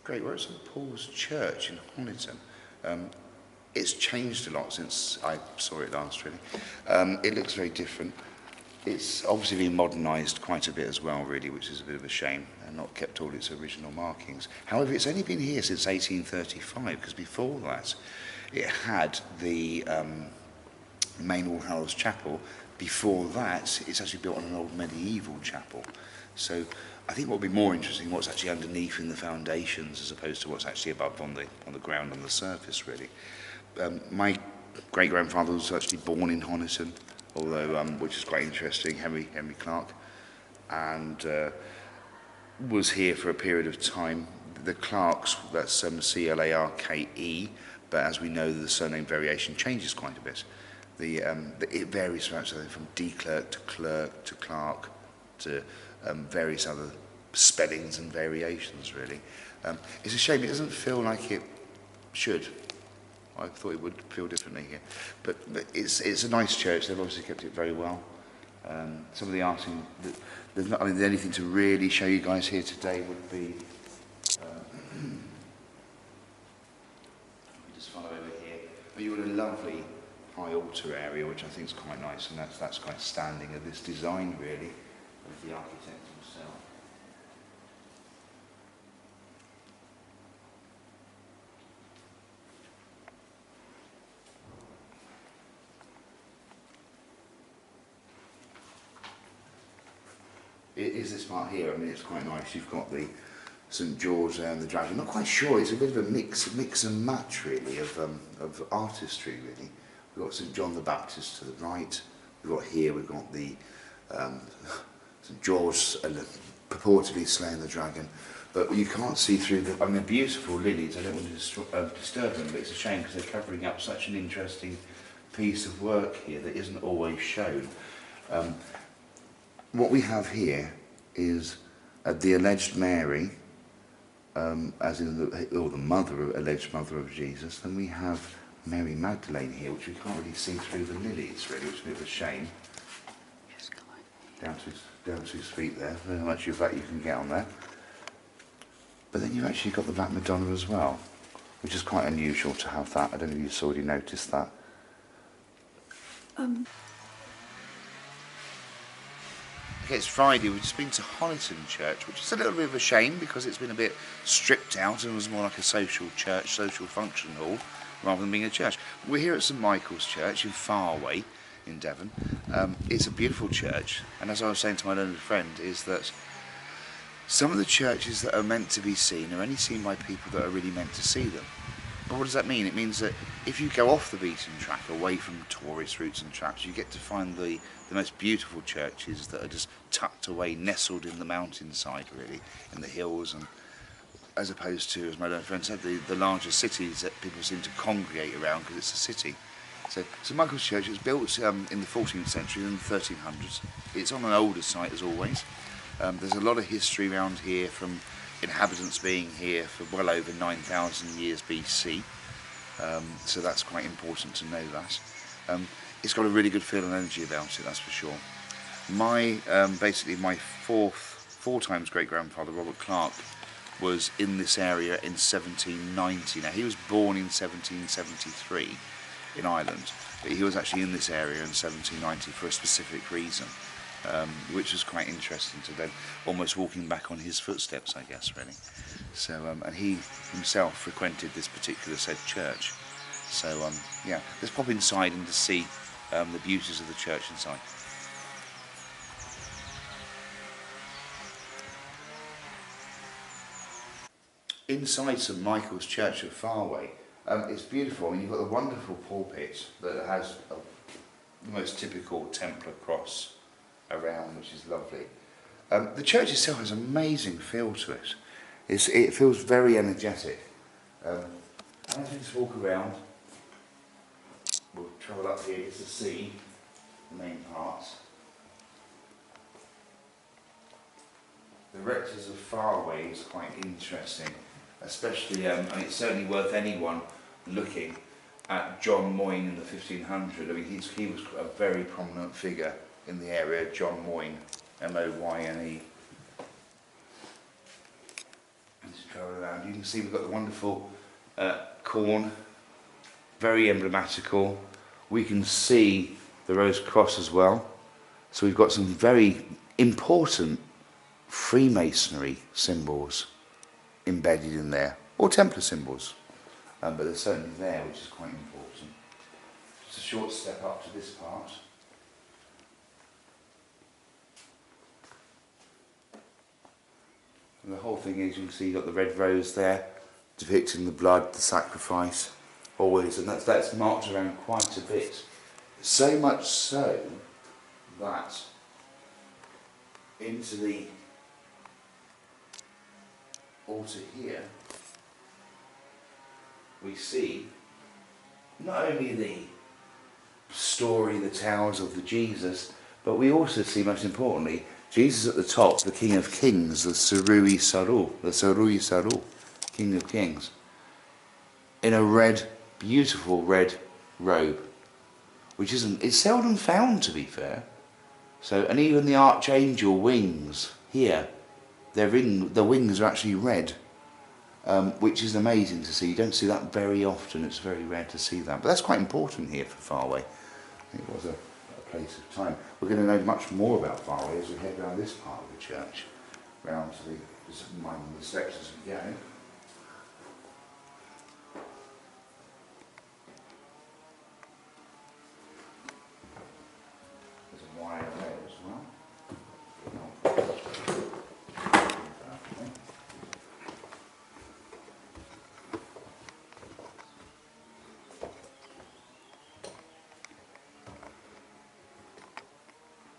Great, we're at St Paul's Church in Honiton. It's changed a lot since I saw it last, really. It looks very different. It's obviously been modernised quite a bit as well, really, which is a bit of a shame, and not kept all its original markings. However, it's only been here since 1835, because before that, it had the main All Hallows Chapel. Before that, it's actually built on an old medieval chapel. So I think what would be more interesting, what's actually underneath in the foundations, as opposed to what's actually above on the ground, on the surface, really. My great-grandfather was actually born in Honiton, although which is quite interesting, Henry Clarke, and was here for a period of time. The Clarkes, that's C-L-A-R-K-E, but as we know, the surname variation changes quite a bit. It varies from de Clarke to Clarke to various other spellings and variations, really. It's a shame it doesn't feel like it should. I thought it would feel differently here, but it's a nice church. They've obviously kept it very well. Some of the arting, there's not. I mean, the only thing to really show you guys here today would be. Just follow over here. But you've got a lovely high altar area, which I think is quite nice, and that's quite standing of this design, really, of the architect himself. It is this part here. I mean, it's quite nice. You've got the St George there and the dragon. Not quite sure. It's a bit of a mix and match, really, of artistry, really. We've got St John the Baptist to the right. We've got the St George purportedly slaying the dragon. But you can't see through the. I mean, beautiful lilies. I don't want to disturb them, but it's a shame because they're covering up such an interesting piece of work here that isn't always shown. What we have here is the alleged Mary, as in the alleged mother of Jesus. Then we have Mary Magdalene here, which we can't really see through the lilies, really, which is a bit of a shame. Down to his feet there. Very much of that you can get on there. But then you've actually got the Black Madonna as well, which is quite unusual to have that. I don't know if you've already noticed that. Okay, it's Friday. We've just been to Honiton Church, which is a little bit of a shame because it's been a bit stripped out and was more like a social church, social function hall, rather than being a church. We're here at St Michael's Church in Farway, in Devon. It's a beautiful church, and as I was saying to my learned friend, is that some of the churches that are meant to be seen are only seen by people that are really meant to see them. But what does that mean? It means that if you go off the beaten track, away from tourist routes and traps, you get to find the most beautiful churches that are just tucked away, nestled in the mountainside, really, in the hills, and as opposed to, as my learned friend said, the larger cities that people seem to congregate around because it's a city. So St Michael's Church was built in the 14th century, in the 1300s. It's on an older site as always. There's a lot of history around here from inhabitants being here for well over 9,000 years BC, so that's quite important to know that. It's got a really good feel and energy about it, that's for sure. Basically my four times great-grandfather, Robert Clarke, was in this area in 1790. Now he was born in 1773 in Ireland, but he was actually in this area in 1790 for a specific reason. Which was quite interesting to them, almost walking back on his footsteps, I guess, really. So, and he himself frequented this particular said church. So, yeah, let's pop inside and to see the beauties of the church inside. Inside St Michael's Church at Farway, it's beautiful. I mean, you've got a wonderful pulpit that has the most typical Templar cross around, which is lovely. The church itself has an amazing feel to it. It feels very energetic. As we just walk around, we'll travel up here to see the main parts. The rectors of Farway is quite interesting, especially, and it's certainly worth anyone looking at John Moyne in the 1500s. I mean, he was a very prominent figure in the area, John Moyne, M-O-Y-N-E. Let's go around. You can see we've got the wonderful corn, very emblematical. We can see the Rose Cross as well. So we've got some very important Freemasonry symbols embedded in there, or Templar symbols, but they're certainly there, which is quite important. Just a short step up to this part. And the whole thing is, you can see you've got the red rose there, depicting the blood, the sacrifice, always, and that's marked around quite a bit. So much so that into the altar here, we see not only the story, the tales of the Jesus, but we also see, most importantly, Jesus at the top, the King of Kings, the Surui Saru, King of Kings, in a red, beautiful red robe, which it's seldom found, to be fair. So, and even the archangel wings here, the wings are actually red, which is amazing to see. You don't see that very often. It's very rare to see that, but that's quite important here for Farway. I think it was a place of time. We're going to know much more about Farway as we head around this part of the church, round to the steps as we go. There's a wire there as well.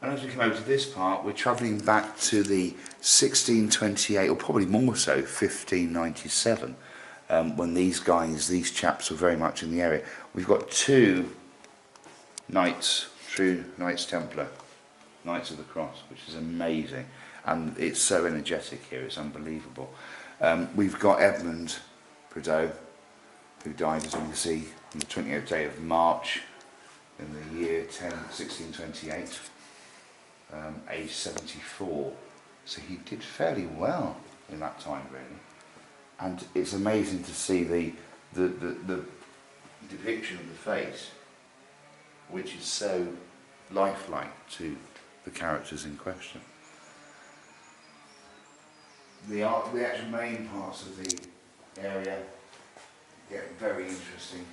And as we come over to this part, we're travelling back to the 1628, or probably more so, 1597, when these chaps were very much in the area. We've got two knights, true Knights Templar, Knights of the Cross, which is amazing. And it's so energetic here, it's unbelievable. We've got Edmund Prideaux, who died, as you can see, on the 28th day of March in the year 1628. Age 74, so he did fairly well in that time, really. And it's amazing to see the depiction of the face, which is so lifelike to the characters in question. The actual main parts of the area get very interesting.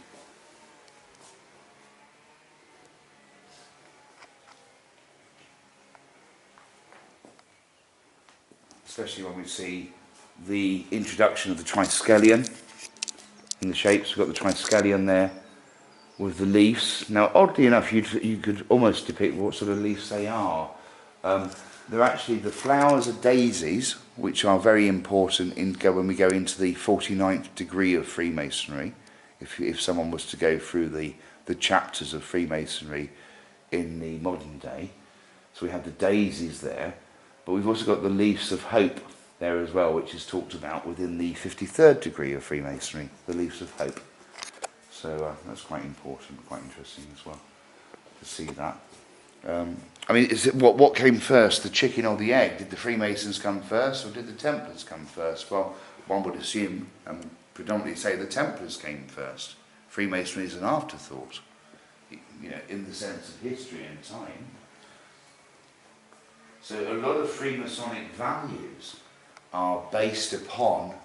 Especially when we see the introduction of the triskelion in the shapes. We've got the triskelion there with the leaves. Now, oddly enough, you could almost depict what sort of leaves they are. They're actually, the flowers are daisies, which are very important when we go into the 49th degree of Freemasonry. If someone was to go through the chapters of Freemasonry in the modern day. So we have the daisies there. But we've also got the leaves of hope there as well, which is talked about within the 53rd degree of Freemasonry, the leaves of hope. So that's quite important, quite interesting as well to see that. I mean, is it what came first, the chicken or the egg? Did the Freemasons come first, or did the Templars come first? Well, one would assume, and predominantly say, the Templars came first. Freemasonry is an afterthought, you know, in the sense of history and time. So a lot of Freemasonic values are based upon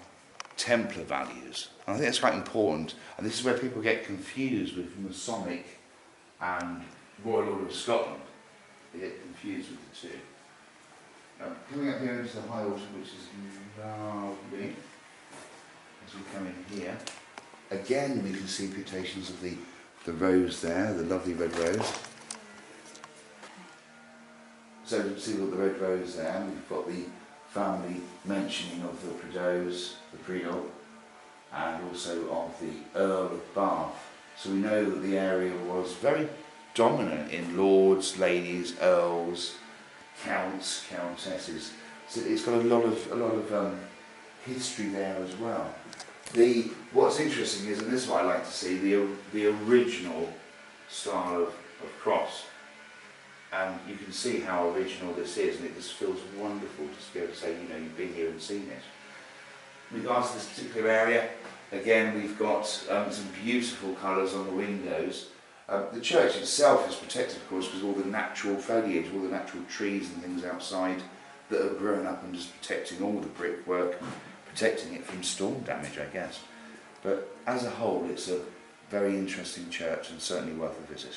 Templar values. And I think that's quite important. And this is where people get confused with Masonic and Royal Order of Scotland. They get confused with the two. Now, coming up here into the high altar, which is lovely, as we come in here, again we can see imputations of the rose there, the lovely red rose. So you can see we've got the red rose there, and we've got the family mentioning of the Prideaux, the Prideaux, and also of the Earl of Bath. So we know that the area was very dominant in lords, ladies, earls, counts, countesses. So it's got a lot of history there as well. What's interesting is, and this is what I like to see, the original style of cross. And you can see how original this is, and it just feels wonderful to be able to say, you know, you've been here and seen it. In regards to this particular area, again we've got some beautiful colours on the windows. The church itself is protected, of course, with all the natural foliage, all the natural trees and things outside that have grown up and just protecting all the brickwork, protecting it from storm damage, I guess. But as a whole, it's a very interesting church and certainly worth a visit.